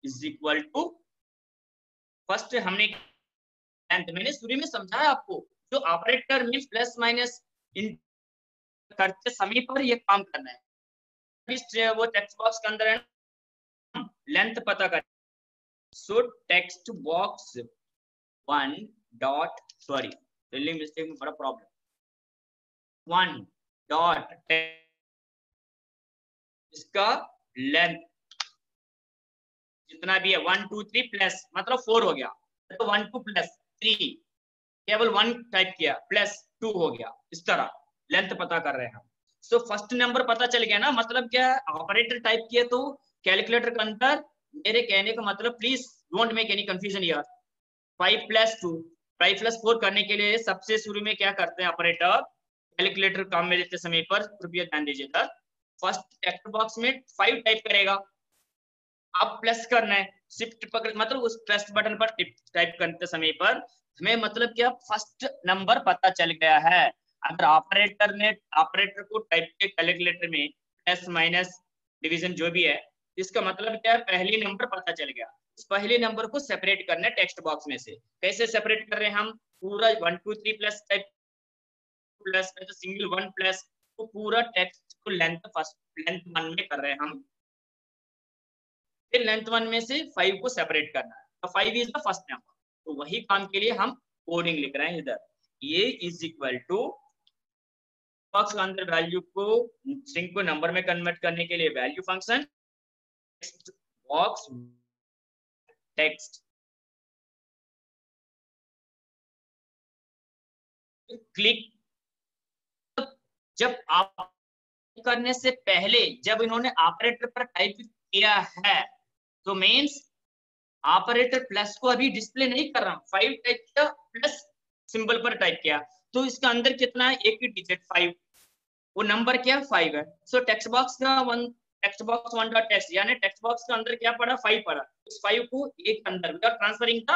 is equal to first. हमने मैंने शुरू में समझाया आपको, जो ऑपरेटर मींस प्लस माइनस इन करते समय पर ये काम करना है। वो टेक्स्ट बॉक्स के अंदर है लेंथ पता कर, सो text box 1 dot sorry spelling mistake में बड़ा प्रॉब्लम, 1 डॉट इसका लेंथ जितना भी है 1 2 3 प्लस मतलब 4 हो गया, तो 1 2 प्लस 3 केवल 1 टाइप किया प्लस 2 हो गया, इस तरह लेंथ पता कर रहे हैं हम। सो फर्स्ट नंबर पता चल गया ना, मतलब क्या है ऑपरेटर टाइप किया तो कैलकुलेटर के अंदर, मेरे कहने का मतलब please don't make any confusion यार, 5 प्लस 2 5 प्लस 4 करने के लिए सबसे शुरू में क्या करते हैं ऑपरेटर, कैलकुलेटर काम में लेते समय पर कृपया ध्यान दीजिएगा, फर्स्ट टेक्स्ट बॉक्स में 5 टाइप करेगा, अब प्लस करना है शिफ्ट पकड़ मतलब उस प्लस बटन पर टाइप करते समय पर हमें मतलब क्या फर्स्ट नंबर पता चल गया है। अगर ऑपरेटर को टाइप के कैलकुलेटर में प्लस माइनस डिवीजन जो भी है, इसका मतलब क्या है, पहले नंबर पता चल गया, इस पहले नंबर को सेपरेट करना है टेक्स्ट बॉक्स में से। कैसे सेपरेट कर रहे हैं हम, पूरा 1 2 3 प्लस टाइप प्लस में तो सिंगल 1 प्लस, तो पूरा टेक्स्ट को लेंथ 1 में कर रहे हैं हम, फिर लेंथ 1 में से 5 को सेपरेट करना है, तो 5 इज द फर्स्ट नंबर। तो वही काम के लिए हम कोडिंग लिख रहे हैं इधर, ये इज इक्वल टू बॉक्स के अंदर वैल्यू को स्ट्रिंग को नंबर में कन्वर्ट करने के लिए value function text box text click. जब आप करने से पहले जब इन्होंने ऑपरेटर पर टाइप किया है, तो मींस ऑपरेटर प्लस को अभी डिस्प्ले नहीं कर रहा, 5 टाइप किया प्लस सिंबल पर टाइप किया, तो इसका अंदर कितना है, एक ही डिजिट 5, वो नंबर क्या 5 है। सो text box one dot text, यानी टेक्स्ट बॉक्स के अंदर क्या पड़ा, 5 पड़ा, उस 5 को एक अंदर we are transferring the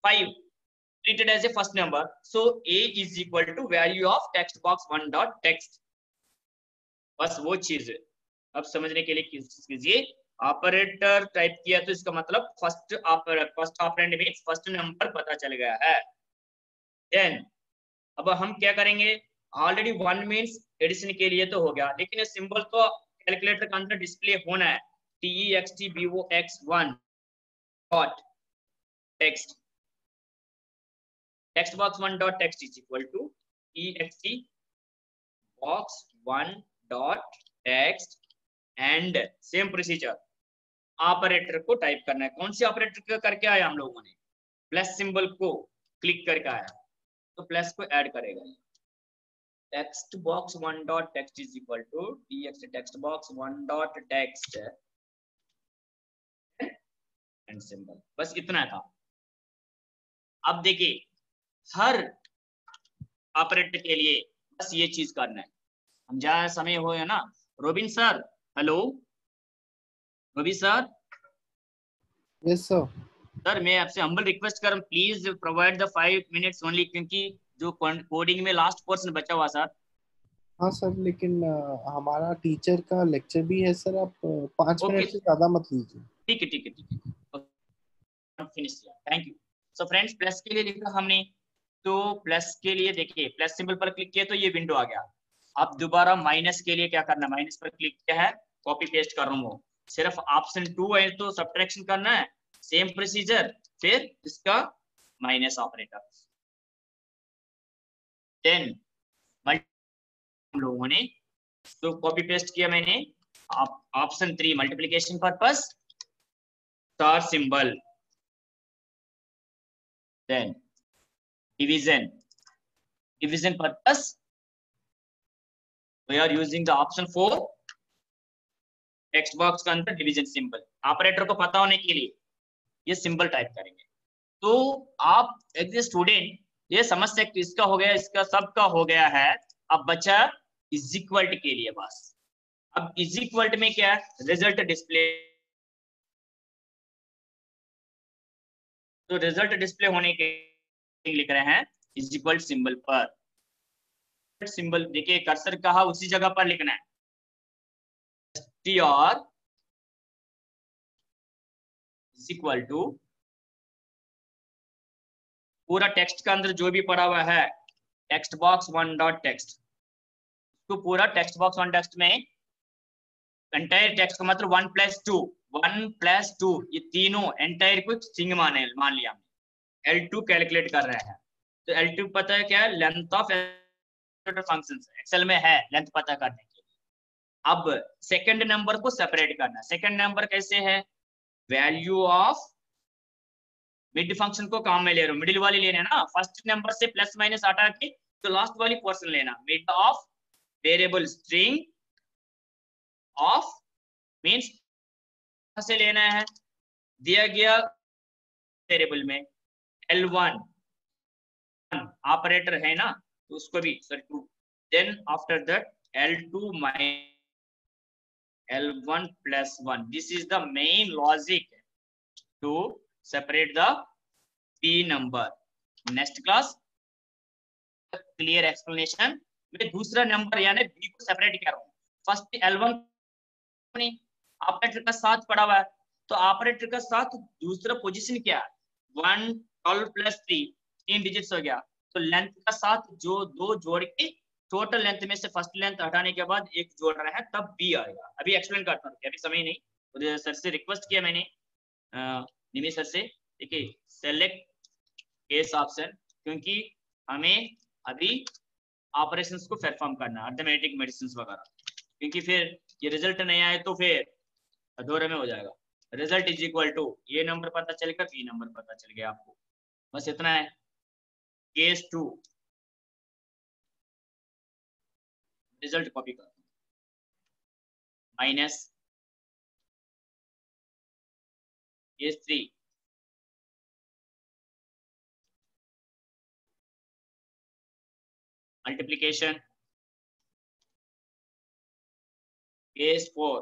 5 treated as a first number, so a is equal to value of text box 1 dot text। बस वो चीज है, अब समझने के लिए कीजिए, ऑपरेटर टाइप किया तो इसका मतलब first operand means first number पता चल गया है। देन अब हम क्या करेंगे, ऑलरेडी 1 मींस एडिशन के लिए तो हो गया, लेकिन ये सिंबल तो कैलकुलेटर के अंदर डिस्प्ले होना है, TEXTBOX1 dot text, text box 1 dot text is equal to text box 1 dot text and same procedure operator को टाइप करना है। कौन सी ऑपरेटर करके आया हम लोगों ने, प्लस सिंबल को क्लिक करके आया, तो प्लस को ऐड करेगा, text box 1 dot text is equal to text box 1 dot text and symbol, बस इतना था। अब देखिए हर ऑपरेटर के लिए बस ये चीज करना है, हम जहाँ समय हो है ना। Robin sir, hello Robi sir. Yes sir. Sir मैं आपसे हम्बल रिक्वेस्ट कर, please provide the 5 minutes only, क्योंकि जो कोडिंग में लास्ट पोर्शन बचा हुआ सर। हाँ सर, लेकिन हमारा टीचर का लेक्चर भी है सर, आप 5 ओके मिनट से ज्यादा मत लीजिए। ठीक है ठीक है ठीक है, फिनिश किया, thank you. So friends plus के लिए लिखा हमने, तो प्लस के लिए देखिए प्लस सिंबल पर क्लिक किया तो ये विंडो आ गया। अब दोबारा माइनस के लिए क्या करना, माइनस पर क्लिक किया है, कॉपी पेस्ट कर रहा हूँ, सिर्फ ऑप्शन 2 है तो सब्ट्रैक्शन करना है, सेम प्रोसीजर, फिर इसका माइनस ऑपरेटर। देन हम लोगों ने तो कॉपी पेस्ट किया मैंने, option 3 multiplication purpose star symbol, then division purpose we are using the option 4 text box के अंदर डिवीजन सिंबल, ऑपरेटर को पता होने के लिए ये सिंबल टाइप करेंगे। तो आप एज ए स्टूडेंट ये समझ सकते, इसका हो गया, इसका सबका हो गया है। अब बचा इज इक्वल के लिए बस, अब इज इक्वल में क्या है, रिजल्ट डिस्प्ले, तो रिजल्ट डिस्प्ले होने के लिख रहे हैं इज इक्वल सिंबल पर, सिंबल देखिए कर्सर कहा उसी जगह पर लिखना है, str इज इक्वल टू पूरा टेक्स्ट के अंदर जो भी पड़ा हुआ है टेक्स्ट बॉक्स 1 डॉट टेक्स्ट, तो पूरा टेक्स्ट बॉक्स 1 टेक्स्ट में एंटायर टेक्स्ट का मतलब 1 प्लस 2 ये तीनों एंटायर को स्ट्रिंग मान लिया, L2 कैलकुलेट कर रहे हैं। तो L2 पता है क्या है, लेंथ ऑफ फंक्शन, एक्सेल में है लेंथ पता करने के लिए। अब सेकंड नंबर को सेपरेट करना, सेकंड नंबर कैसे है, वैल्यू ऑफ मिड फंक्शन को काम में ले रहा हूँ, मिडिल वाली लेना है ना, फर्स्ट नंबर से प्लस माइनस हटा के तो लास्ट वाली पोर्शन लेना, mid of variable string of means से लेना है, दिया गया वेरिएबल में L1 ऑपरेटर है ना, तो उसको भी sorry 2, then after that L2 minus L1 plus 1, this is the main logic to separate the P number. Next class clear explanation मैं दूसरा नंबर यानी बी को सेपरेट कर रहा हूँ। फर्स्ट L1 ऑपरेटर का साथ पड़ा हुआ है, तो ऑपरेटर का साथ दूसरा पोजीशन क्या है, 1 12 प्लस 3, 3 डिजिट्स हो गया। तो लेंथ का साथ जो दो जोड़ के टोटल लेंथ में से फर्स्ट लेंथ हटाने के बाद एक जोड़ रहा है, तब बी आएगा। अभी एक्सप्लेन करता हूँ, अभी समय नहीं, तो सर से रिक्वेस्ट किया मैंने निमी सर से, देखिए सेलेक्ट केस ऑप्शन, क्योंकि हमें अभी ऑपरेशंस को परफॉर्म करना है, अर्थमेटिक मेडिसिन वगैरह, क्योंकि फिर ये रिजल्ट नहीं आए तो फिर अधूरे में हो जाएगा। रिजल्ट इज इक्वल टू, ये नंबर पता चलेगा, बी नंबर पता चल गया आपको, बस इतना है। केस 2 रिजल्ट कॉपी कर minus case 3 multiplication, case 4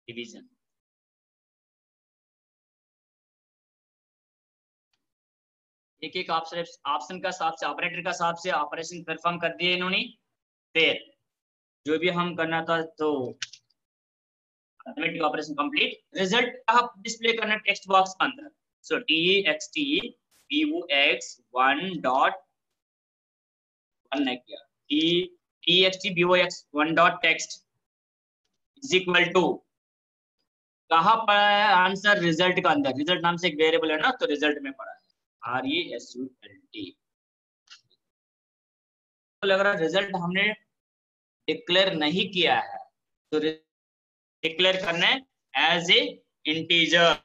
division. एक एक ऑप्शन का हिसाब से, ऑपरेटर का हिसाब से ऑपरेशन परफॉर्म कर दिए इन्होंने। फिर जो भी हम करना था, तो अर्थमेटिक ऑपरेशन कंप्लीट। रिजल्ट आप डिस्प्ले करना टेक्स्ट बॉक्स के अंदर। सो txt box 1 डॉट 1 ने किया, txt box 1 dot text is equal to, कहाँ पड़ा है आंसर, रिजल्ट का अंदर। रिजल्ट नाम से एक वेरिएबल है ना, तो रिजल्ट में पड़ा है RESULT। तो लग रहा है रिजल्ट हमने डिक्लेयर नहीं किया है, तो डिक्लेयर करना है as a integer.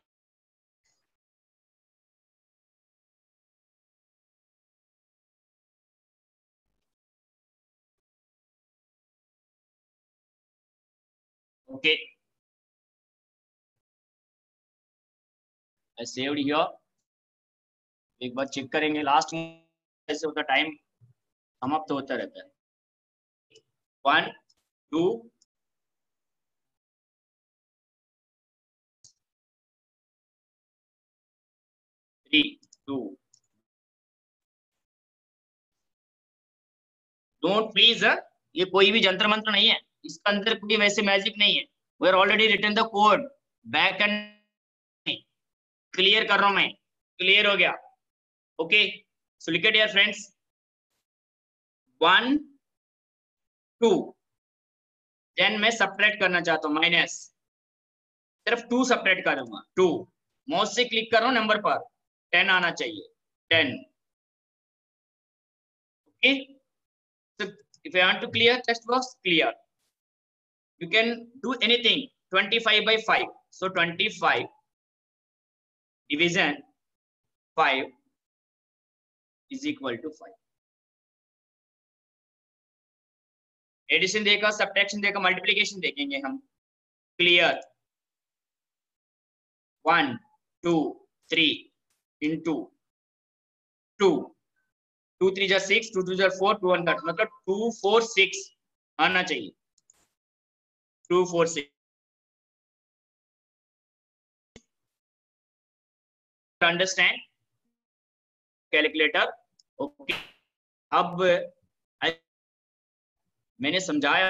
Okay, saved here. एक बार चेक करेंगे, लास्ट में ऐसे होता टाइम समाप्त होता रहता है। 1 2 3 2। डोंट प्लीज, ये कोई भी जंतर मंत्र नहीं है, इसके अंदर कोई वैसे मैजिक नहीं है। We are already written the code back end, clear कर रहा हूं मैं, क्लियर हो गया। Okay, so look at dear friends, 1 2, देन मैं सब्ट्रैक्ट करना चाहता हूं माइनस, सिर्फ 2 सब्ट्रैक्ट करूंगा। 2 माउस से क्लिक कर रहा हूं नंबर पर, 10 आना चाहिए, 10। Okay, so if I want to clear text box, clear, you can do anything। 25 by 5, so 25 division 5 is equal to 5। Addition देगा, सब्ट्रैक्शन देगा, मल्टीप्लिकेशन देखेंगे हम। क्लियर 1 2 3 into 2, 2 3 जा 6, 2 2 जा 4, 2 1 कट, मतलब 2 4 6 आना चाहिए, 2 4 6। Understand calculator? ओके, अब मैंने समझाया,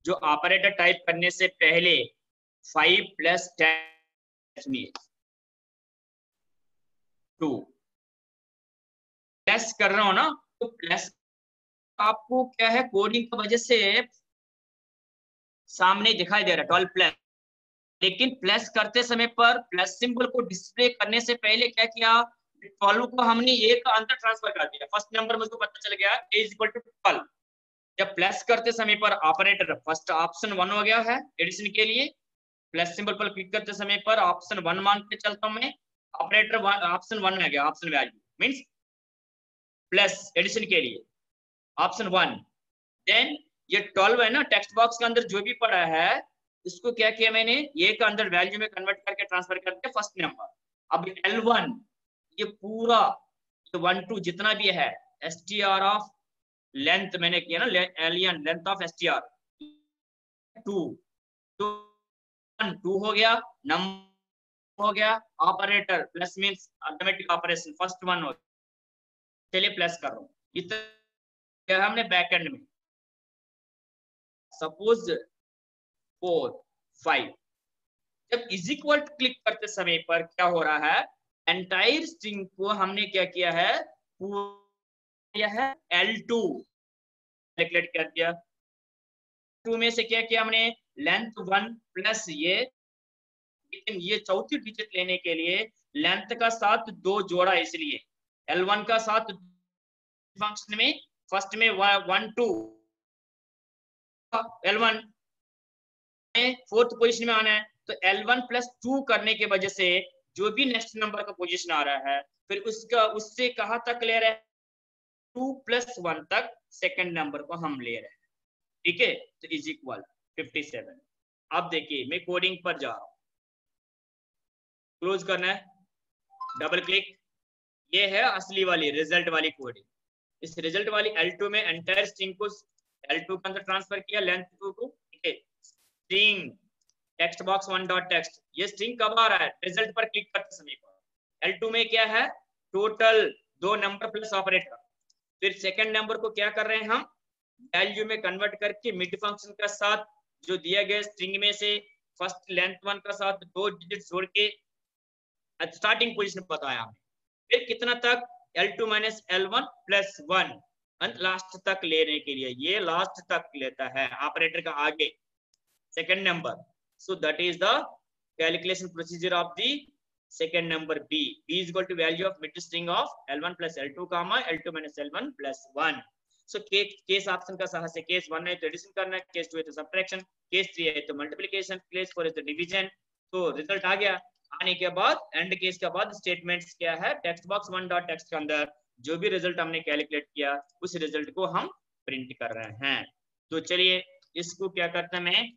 जो ऑपरेटर टाइप करने से पहले 5 + 10 2 प्लस कर रहा हूं ना, तो प्लस आपको क्या है, कोडिंग की वजह से सामने दिखाई दे रहा है 12 प्लस, लेकिन प्लस करते समय पर प्लस सिंबल को डिस्प्ले करने से पहले क्या किया, 12 को हमने एक अंदर ट्रांसफर कर दिया। फर्स्ट नंबर मुझको पता चल गया a = 12। जब प्लस करते समय पर ऑपरेटर फर्स्ट ऑप्शन 1 हो गया है एडिशन के लिए, प्लस सिंबल पर क्लिक करते समय पर ऑप्शन 1 मान के चलता हूं मैं, ऑपरेटर ऑप्शन 1 में गया, option value means plus addition के लिए ऑप्शन 1। देन ये 12 है ना, टेक्स्ट बॉक्स के अंदर जो भी पड़ा है, इसको क्या किया मैंने, ये का अंदर वैल्यू में कन्वर्ट करके ट्रांसफर करके फर्स्ट नंबर। अब L1 ये पूरा 1 2 जितना भी है, STR ऑफ लेंथ मैंने किया ना, एलियन लेंथ ऑफ STR 2 तो 1 2 हो गया, नंबर हो गया, operator plus means arithmetic operation first 1 हो, चलिए प्लस कर रहा हूँ, इतना क्या हमने बैकएंड में सपोज 4 5 जब इज इक्वल क्लिक करते समय पर क्या हो रहा है, एंटायर स्ट्रिंग को हमने क्या किया है, पूरा है L2 कैलकुलेट कर दिया। 2 में से क्या किया हमने, लेंथ 1 प्लस ये, लेकिन ये चौथी डिजिट लेने के लिए लेंथ का साथ 2 जोड़ा, इसलिए L1 का साथ फंक्शन में फर्स्ट में 1 2 L1 में फोर्थ पोजीशन में आना है, तो L1 प्लस 2 करने के वजह से जो भी नेक्स्ट नंबर का पोजीशन आ रहा है, फिर उसका उससे कहां तक ले रहे हैं, 2 प्लस 1 तक सेकंड नंबर को हम ले रहे हैं। ठीक है, तो इज इक्वल 57। अब देखिए मैं कोडिंग पर जा रहा हूं, क्लोज करना है, डबल क्लिक, ये है असली वाली रिजल्ट वाली कोडिंग। इस रिजल्ट वाली L2 में एंटायर स्ट्रिंग को L2 के अंदर ट्रांसफर किया, लेंथ 2 को, ठीक है, string text box 1 dot text, ये स्ट्रिंग कब आ रहा है, रिजल्ट पर क्लिक करते समय पर। L2 में क्या है, टोटल 2 नंबर प्लस ऑपरेटर, फिर सेकंड नंबर को क्या कर रहे हैं हम, वैल्यू में कन्वर्ट करके मिड फंक्शन का साथ जो दिया गया स्ट्रिंग में से फर्स्ट लेंथ 1 का साथ 2 डिजिट जोड़ के स्टार्टिंग पोजीशन बताया हमें, फिर कितना तक, L2 minus L1 plus 1 last तक लेने के लिए, ये लास्ट तक लेता है ऑपरेटर का आगे second number. So that is the calculation procedure of the second number B. B is equal to value of mid string of L1 plus L2 comma L2 minus L1 plus 1. So case option का सहारा से case 1 है तो addition करना है, case 2 है तो subtraction, case 3 है तो मल्टीप्लिकेशन, case 4 है तो डिवीजन। तो रिजल्ट आ गया, आने के बाद एंड केस के बाद स्टेटमेंट्स क्या है, टेक्स्ट बॉक्स 1 डॉट टेक्स्ट के अंदर जो भी रिजल्ट हमने कैलकुलेट किया उस रिजल्ट को हम प्रिंट कर रहे हैं। तो चलिए इसको क्या करते हैं, मैं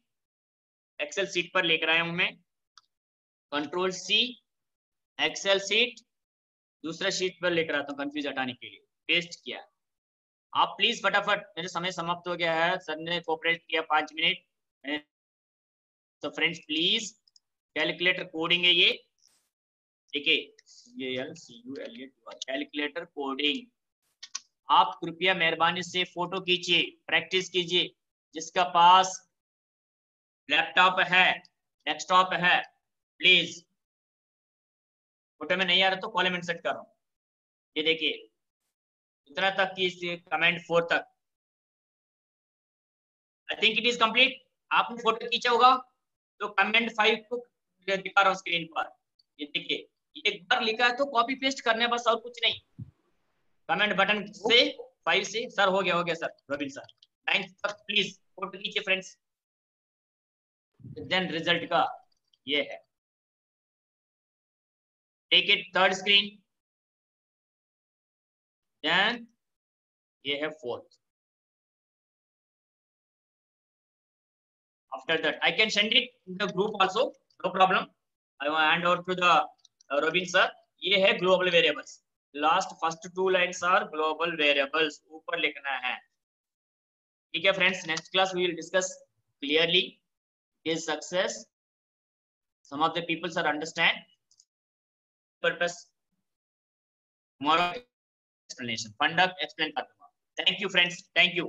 एक्सेल सीट पर लेकर आया हूं, मैं कंट्रोल सी, एक्सेल सीट दूसरा शीट पर लेकर आता हूं कंफ्यूज हटाने के लिए, पेस्ट किया। आप प्लीज फटाफट, मेरे समय समाप्त हो गया है, सर ने कोऑपरेट किया 5 मिनट, तो फ्रेंड्स प्लीज कैलकुलेटर कोडिंग है ये, देखिए कैलकुलेटर कोडिंग, आप कृपया मेहरबानी से फोटो खींचिए, प्रैक्टिस कीजिए, जिसका पास लैपटॉप है, डेस्कटॉप है, प्लीज, फोटो में नहीं आ रहा तो कॉलम इंसर्ट कर रहा हूं, ये देखिए इतना तक की कमेंट 4 तक, I think it is complete. आपने फोटो खींचा होगा तो कमेंट 5 को दिखा रहा हूं स्क्रीन पर, ये देखिए एक बार लिखा है तो कॉपी पेस्ट करना है बस, और कुछ नहीं। कमेंट बटन से 5 से, सर हो गया सर, रोबिन सर 9 तक प्लीज फोटो खींचिए फ्रेंड्स। देन रिजल्ट का ये है, take it third screen, then ये है fourth. After that I can send it in the group also, no problem. I will hand over to the Robin sir. ये है global variables, last first 2 lines are global variables, ऊपर लिखना है। ठीक है friends, next class we will discuss clearly is success, some of the people are understand purpose, tomorrow explanation, conduct explain कर दूंगा। Thank you friends, thank you.